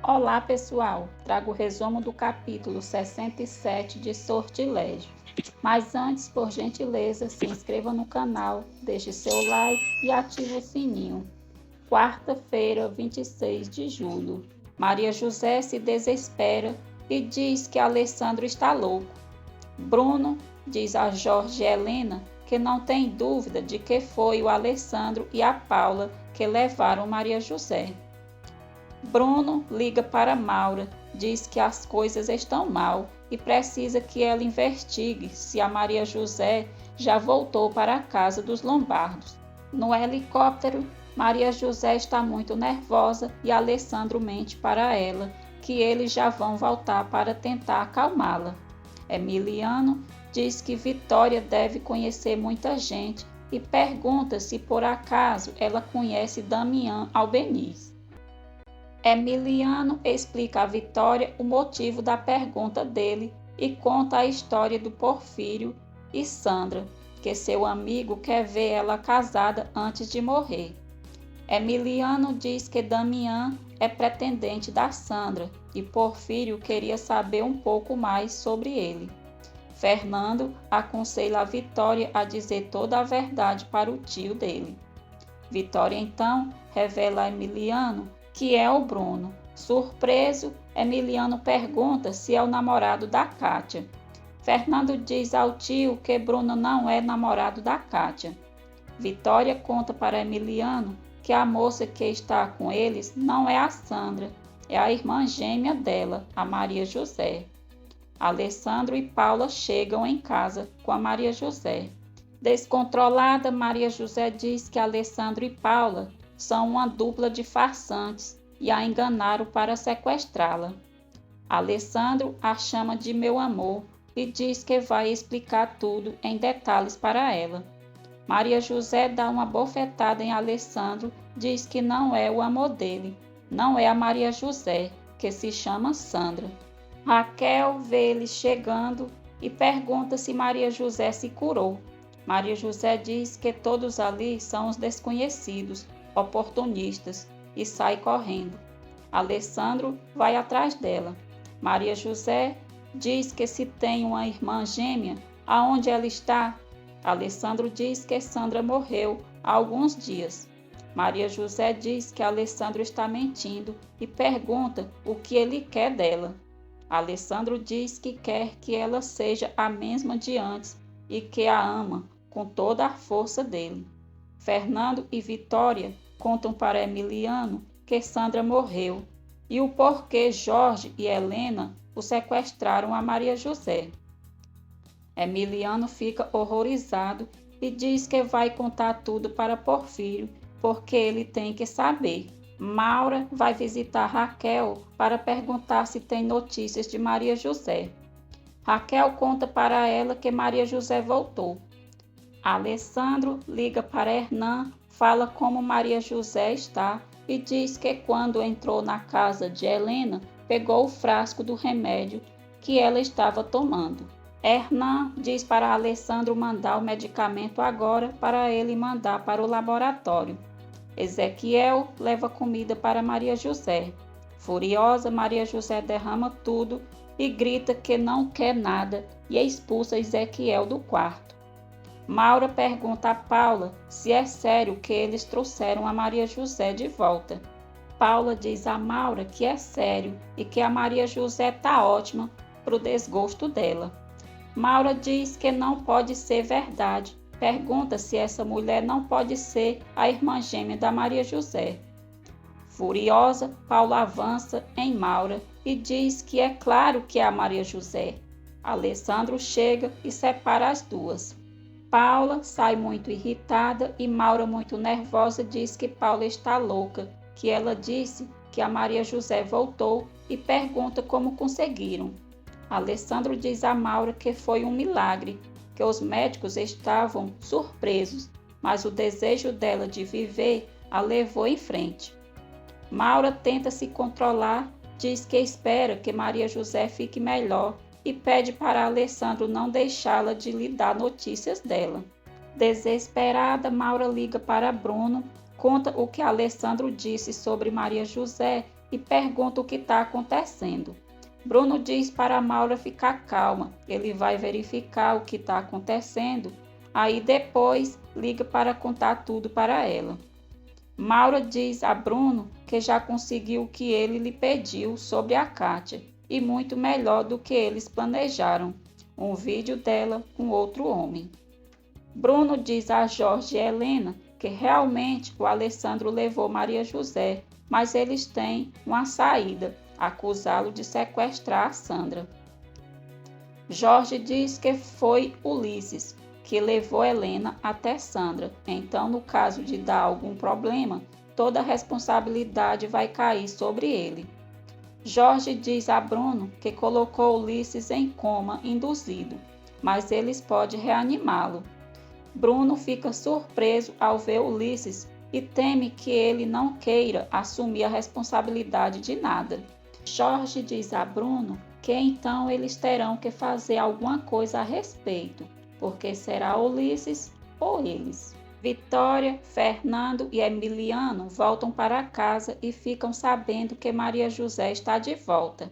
Olá pessoal, trago o resumo do capítulo 67 de Sortilégio. Mas antes, por gentileza, se inscreva no canal, deixe seu like e ative o sininho. Quarta-feira, 26 de julho. Maria José se desespera e diz que Alessandro está louco. Bruno diz a Jorge e Helena que não tem dúvida de que foi o Alessandro e a Paula que levaram Maria José. Bruno liga para Maura, diz que as coisas estão mal e precisa que ela investigue se a Maria José já voltou para a casa dos Lombardos. No helicóptero, Maria José está muito nervosa e Alessandro mente para ela que eles já vão voltar para tentar acalmá-la. Emiliano diz que Vitória deve conhecer muita gente e pergunta se por acaso ela conhece Damião Albeniz. Emiliano explica a Vitória o motivo da pergunta dele e conta a história do Porfírio e Sandra, que seu amigo quer ver ela casada antes de morrer. Emiliano diz que Damião é pretendente da Sandra e Porfírio queria saber um pouco mais sobre ele. Fernando aconselha a Vitória a dizer toda a verdade para o tio dele. Vitória então revela a Emiliano que é o Bruno. Surpreso, Emiliano pergunta se é o namorado da Kátia. Fernando diz ao tio que Bruno não é namorado da Kátia. Vitória conta para Emiliano que a moça que está com eles não é a Sandra, é a irmã gêmea dela, a Maria José. Alessandro e Paula chegam em casa com a Maria José. Descontrolada, Maria José diz que Alessandro e Paula são uma dupla de farsantes e a enganaram para sequestrá-la. Alessandro a chama de meu amor e diz que vai explicar tudo em detalhes para ela. Maria José dá uma bofetada em Alessandro, diz que não é o amor dele, não é a Maria José, que se chama Sandra. Raquel vê ele chegando e pergunta se Maria José se curou. Maria José diz que todos ali são os desconhecidos, oportunistas, e sai correndo. Alessandro vai atrás dela. Maria José diz que se tem uma irmã gêmea, aonde ela está? Alessandro diz que Sandra morreu há alguns dias. Maria José diz que Alessandro está mentindo e pergunta o que ele quer dela. Alessandro diz que quer que ela seja a mesma de antes e que a ama com toda a força dele. Fernando e Vitória contam para Emiliano que Sandra morreu e o porquê Jorge e Helena o sequestraram a Maria José. Emiliano fica horrorizado e diz que vai contar tudo para Porfírio, porque ele tem que saber. Maura vai visitar Raquel para perguntar se tem notícias de Maria José. Raquel conta para ela que Maria José voltou. Alessandro liga para Hernan, fala como Maria José está e diz que quando entrou na casa de Helena, pegou o frasco do remédio que ela estava tomando. Hernan diz para Alessandro mandar o medicamento agora para ele mandar para o laboratório. Ezequiel leva comida para Maria José. Furiosa, Maria José derrama tudo e grita que não quer nada e expulsa Ezequiel do quarto. Maura pergunta a Paula se é sério que eles trouxeram a Maria José de volta. Paula diz a Maura que é sério e que a Maria José está ótima para o desgosto dela. Maura diz que não pode ser verdade. Pergunta se essa mulher não pode ser a irmã gêmea da Maria José. Furiosa, Paula avança em Maura e diz que é claro que é a Maria José. Alessandro chega e separa as duas. Paula sai muito irritada e Maura, muito nervosa, diz que Paula está louca, que ela disse que a Maria José voltou e pergunta como conseguiram. Alessandro diz a Maura que foi um milagre, que os médicos estavam surpresos, mas o desejo dela de viver a levou em frente. Maura tenta se controlar, diz que espera que Maria José fique melhor e pede para Alessandro não deixá-la de lhe dar notícias dela. Desesperada, Maura liga para Bruno, conta o que Alessandro disse sobre Maria José e pergunta o que está acontecendo. Bruno diz para Maura ficar calma, ele vai verificar o que está acontecendo, aí depois liga para contar tudo para ela. Maura diz a Bruno que já conseguiu o que ele lhe pediu sobre a Kátia, e muito melhor do que eles planejaram, um vídeo dela com outro homem. Bruno diz a Jorge e Helena que realmente o Alessandro levou Maria José, mas eles têm uma saída, acusá-lo de sequestrar a Sandra. Jorge diz que foi Ulisses que levou Helena até Sandra, então no caso de dar algum problema, toda a responsabilidade vai cair sobre ele. Jorge diz a Bruno que colocou Ulisses em coma induzido, mas eles podem reanimá-lo. Bruno fica surpreso ao ver Ulisses e teme que ele não queira assumir a responsabilidade de nada. Jorge diz a Bruno que então eles terão que fazer alguma coisa a respeito, porque será Ulisses ou eles. Vitória, Fernando e Emiliano voltam para casa e ficam sabendo que Maria José está de volta.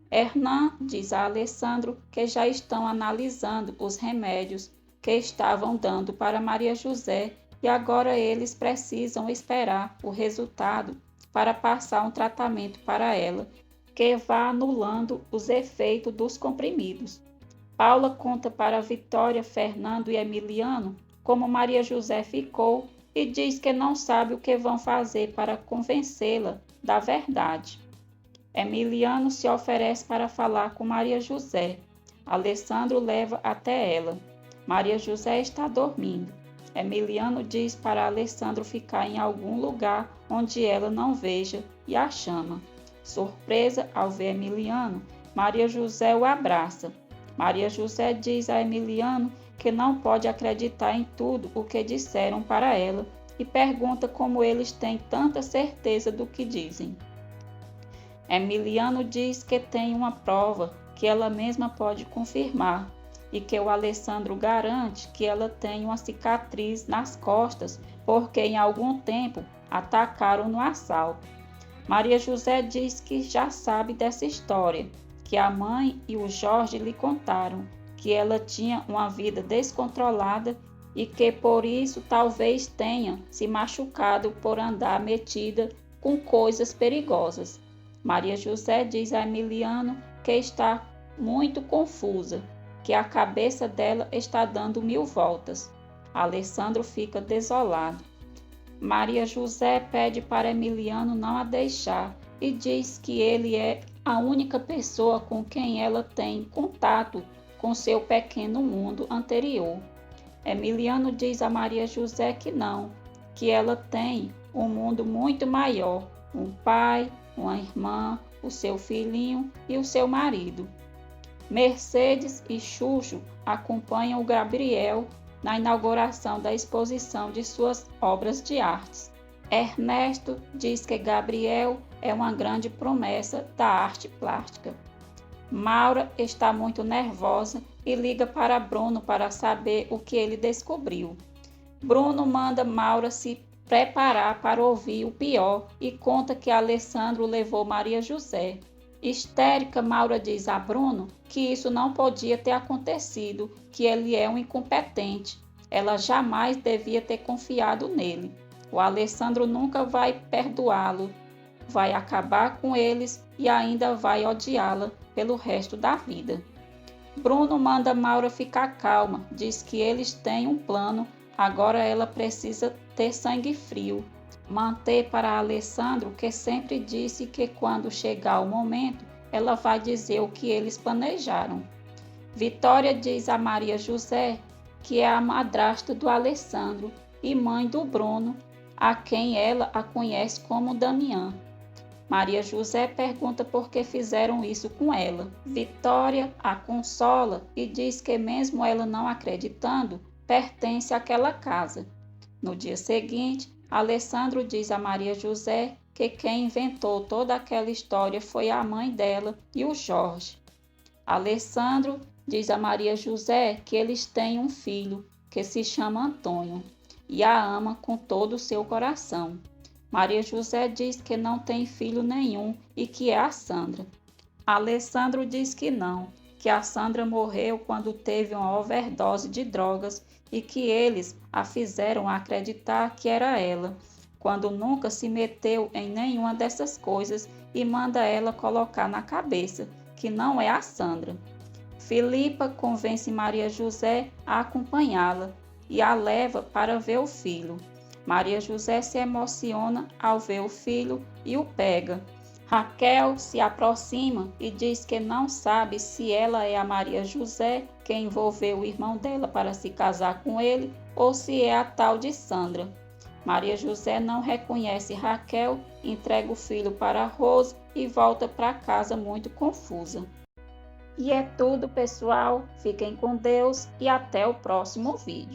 Hernan diz a Alessandro que já estão analisando os remédios que estavam dando para Maria José e agora eles precisam esperar o resultado para passar um tratamento para ela que vá anulando os efeitos dos comprimidos. Paula conta para Vitória, Fernando e Emiliano como Maria José ficou e diz que não sabe o que vão fazer para convencê-la da verdade. Emiliano se oferece para falar com Maria José. Alessandro leva até ela. Maria José está dormindo. Emiliano diz para Alessandro ficar em algum lugar onde ela não veja e a chama. Surpresa ao ver Emiliano, Maria José o abraça. Maria José diz a Emiliano que não pode acreditar em tudo o que disseram para ela e pergunta como eles têm tanta certeza do que dizem. Emiliano diz que tem uma prova que ela mesma pode confirmar e que o Alessandro garante que ela tem uma cicatriz nas costas porque em algum tempo atacaram no assalto. Maria José diz que já sabe dessa história, que a mãe e o Jorge lhe contaram que ela tinha uma vida descontrolada e que por isso talvez tenha se machucado por andar metida com coisas perigosas. Maria José diz a Emiliano que está muito confusa, que a cabeça dela está dando 1000 voltas. Alessandro fica desolado. Maria José pede para Emiliano não a deixar e diz que ele é a única pessoa com quem ela tem contato com seu pequeno mundo anterior. Emiliano diz a Maria José que não, que ela tem um mundo muito maior, um pai, uma irmã, o seu filhinho e o seu marido. Mercedes e Xuxo acompanham o Gabriel na inauguração da exposição de suas obras de artes. Ernesto diz que Gabriel é uma grande promessa da arte plástica. Maura está muito nervosa e liga para Bruno para saber o que ele descobriu. Bruno manda Maura se preparar para ouvir o pior e conta que Alessandro levou Maria José. Histérica, Maura diz a Bruno que isso não podia ter acontecido, que ele é um incompetente. Ela jamais devia ter confiado nele. O Alessandro nunca vai perdoá-lo, vai acabar com eles e ainda vai odiá-la pelo resto da vida. Bruno manda Maura ficar calma, diz que eles têm um plano, agora ela precisa ter sangue frio. Manter para Alessandro que sempre disse que quando chegar o momento, ela vai dizer o que eles planejaram. Vitória diz a Maria José que é a madrasta do Alessandro e mãe do Bruno, a quem ela a conhece como Damião. Maria José pergunta por que fizeram isso com ela. Vitória a consola e diz que mesmo ela não acreditando, pertence àquela casa. No dia seguinte, Alessandro diz a Maria José que quem inventou toda aquela história foi a mãe dela e o Jorge. Alessandro diz a Maria José que eles têm um filho, que se chama Antônio, e a ama com todo o seu coração. Maria José diz que não tem filho nenhum e que é a Sandra. Alessandro diz que não, que a Sandra morreu quando teve uma overdose de drogas e que eles a fizeram acreditar que era ela, quando nunca se meteu em nenhuma dessas coisas e manda ela colocar na cabeça que não é a Sandra. Filipa convence Maria José a acompanhá-la e a leva para ver o filho. Maria José se emociona ao ver o filho e o pega. Raquel se aproxima e diz que não sabe se ela é a Maria José que envolveu o irmão dela para se casar com ele ou se é a tal de Sandra. Maria José não reconhece Raquel, entrega o filho para Rose e volta para casa muito confusa. E é tudo, pessoal. Fiquem com Deus e até o próximo vídeo.